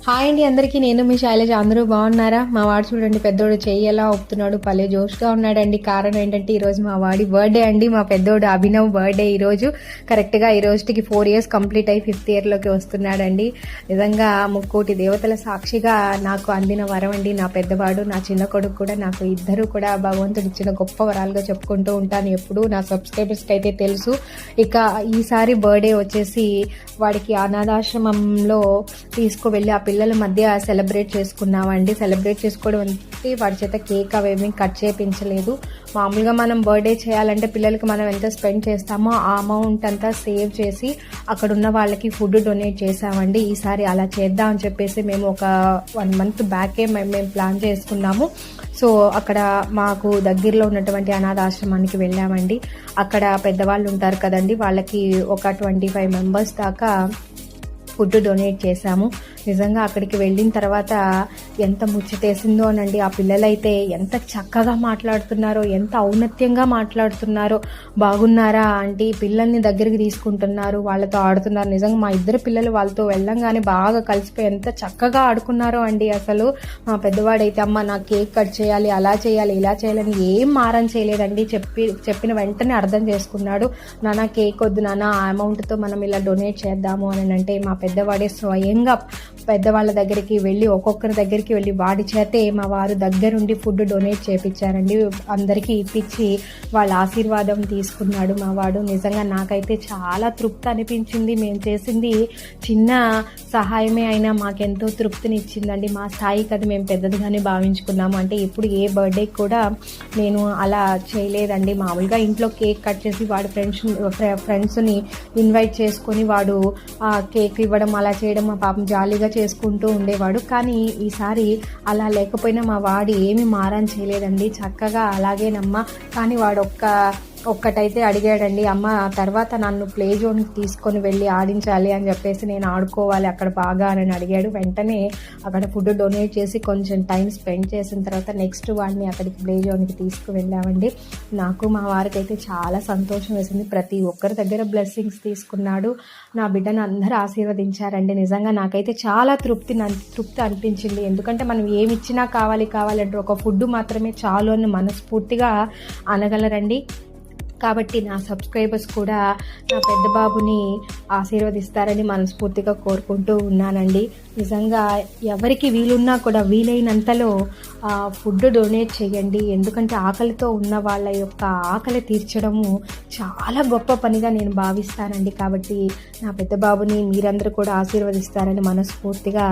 Hi అండి అందరికీ. నేను మీ శైలజ. అందరూ బాగున్నారా? మా వాడు చూడండి, పెద్దోడు చెయ్యి ఎలా ఊపుతున్నాడు, భలే జోష్గా ఉన్నాడండి. కారణం ఏంటంటే ఈరోజు మా వాడి బర్త్డే అండి. మా పెద్దోడు అభినవ్ బర్త్డే ఈరోజు. కరెక్ట్గా ఈ రోజుకి 4 years కంప్లీట్ అయ్యి 5th yearలోకి వస్తున్నాడండి. నిజంగా ముక్కోటి దేవతల సాక్షిగా నాకు అందిన వరం అండి నా పెద్దవాడు. నా చిన్న కొడుకు కూడా, నాకు ఇద్దరు కూడా భగవంతుడు ఇచ్చిన గొప్ప వరాలుగా చెప్పుకుంటూ ఉంటాను ఎప్పుడు. నా సబ్స్క్రైబర్స్కి అయితే తెలుసు. ఇక ఈసారి బర్త్డే వచ్చేసి వాడికి అనాథాశ్రమంలో తీసుకువెళ్ళి ఆ పిల్లల మధ్య సెలబ్రేట్ చేసుకున్నామండి. సెలబ్రేట్ చేసుకోవడం అంటే వాడి చేత కేక్ అవేమీ కట్ చేయించలేదు. మామూలుగా మనం బర్త్డే చేయాలంటే పిల్లలకి మనం ఎంత స్పెండ్ చేస్తామో ఆ అమౌంట్ అంతా సేవ్ చేసి అక్కడ ఉన్న వాళ్ళకి ఫుడ్ డొనేట్ చేసామండి. ఈసారి అలా చేద్దాం అని చెప్పేసి మేము ఒక 1 month బ్యాకే మేము ప్లాన్ చేసుకున్నాము. సో అక్కడ మాకు దగ్గరలో ఉన్నటువంటి అనాథాశ్రమానికి వెళ్ళామండి. అక్కడ పెద్దవాళ్ళు ఉంటారు కదండి, వాళ్ళకి ఒక 25 members దాకా ఫుడ్ డొనేట్ చేశాము. నిజంగా అక్కడికి వెళ్ళిన తర్వాత ఎంత ముచ్చటేసిందో అనండి. ఆ పిల్లలైతే ఎంత చక్కగా మాట్లాడుతున్నారో, ఎంత ఔన్నత్యంగా మాట్లాడుతున్నారో. బాగున్నారా ఆంటీ, పిల్లల్ని దగ్గరికి తీసుకుంటున్నారు, వాళ్ళతో ఆడుతున్నారు. నిజంగా మా ఇద్దరు పిల్లలు వాళ్ళతో వెళ్ళంగానే బాగా కలిసిపోయి ఎంత చక్కగా ఆడుకున్నారో అండి. అసలు మా పెద్దవాడైతే అమ్మ నాకు కేక్ కట్ చేయాలి, అలా చేయాలి, ఇలా చేయాలని ఏం మారం చేయలేదండి. చెప్పిన వెంటనే అర్థం చేసుకున్నాడు. నాన్న కేక్ వద్దు నాన్న, ఆ అమౌంట్తో మనం ఇలా డొనేట్ చేద్దాము అని అంటే మా పెద్దవాడే స్వయంగా పెద్దవాళ్ళ దగ్గరికి వెళ్ళి, ఒక్కొక్కరి దగ్గరికి వెళ్ళి వాడి చేతే మా వారు దగ్గరుండి ఫుడ్ డొనేట్ చేయించారండి. అందరికీ ఇప్పించి వాళ్ళ ఆశీర్వాదం తీసుకున్నాడు మా వాడు. నిజంగా నాకైతే చాలా తృప్తి అనిపించింది. మేము చేసింది చిన్న సహాయమే అయినా మాకెంతో తృప్తిని ఇచ్చిందండి. మా స్థాయికి అది మేము పెద్దదిగానే భావించుకున్నాము. అంటే ఇప్పుడు ఏ బర్త్డే కూడా నేను అలా చేయలేదండి. మామూలుగా ఇంట్లో కేక్ కట్ చేసి వాడి ఫ్రెండ్స్ని ఇన్వైట్ చేసుకొని వాడు కేక్ ఇవ్వడం అలా చేయడం మా పాపం జాలీగా చేసుకుంటూ ఉండేవాడు. కానీ ఈసారి అలా లేకపోయినా మా వాడు ఏమి మారం చేయలేదండి. చక్కగా అలాగేనమ్మా. కానీ వాడు ఒక్కటైతే అడిగాడండి, అమ్మ తర్వాత నన్ను ప్లే జోన్కి తీసుకొని వెళ్ళి ఆడించాలి అని చెప్పేసి, నేను ఆడుకోవాలి అక్కడ బాగా అని అడిగాడు. వెంటనే అక్కడ ఫుడ్ డొనేట్ చేసి కొంచెం టైం స్పెండ్ చేసిన తర్వాత నెక్స్ట్ వాడిని అక్కడికి ప్లే జోన్కి తీసుకువెళ్ళామండి. నాకు మా వారికి అయితే చాలా సంతోషం వేసింది. ప్రతి ఒక్కరి దగ్గర బ్లెస్సింగ్స్ తీసుకున్నాడు. నా బిడ్డను అందరూ ఆశీర్వదించారండి. నిజంగా నాకైతే చాలా తృప్తి అనిపించింది. ఎందుకంటే మనం ఏమి ఇచ్చినా కావాలంటే ఒక ఫుడ్ మాత్రమే చాలు అని మనస్ఫూర్తిగా అనగలరండి. కాబట్టి నా సబ్స్క్రైబర్స్ కూడా నా పెద్ద బాబుని ఆశీర్వదిస్తారని మనస్ఫూర్తిగా కోరుకుంటూ ఉన్నానండి. నిజంగా ఎవరికి వీలున్నా కూడా వీలైనంతలో ఫుడ్ డొనేట్ చేయండి. ఎందుకంటే ఆకలితో ఉన్న వాళ్ళ యొక్క ఆకలి తీర్చడము చాలా గొప్ప పనిగా నేను భావిస్తానండి. కాబట్టి నా పెద్ద బాబుని మీరందరూ కూడా ఆశీర్వదిస్తారని మనస్ఫూర్తిగా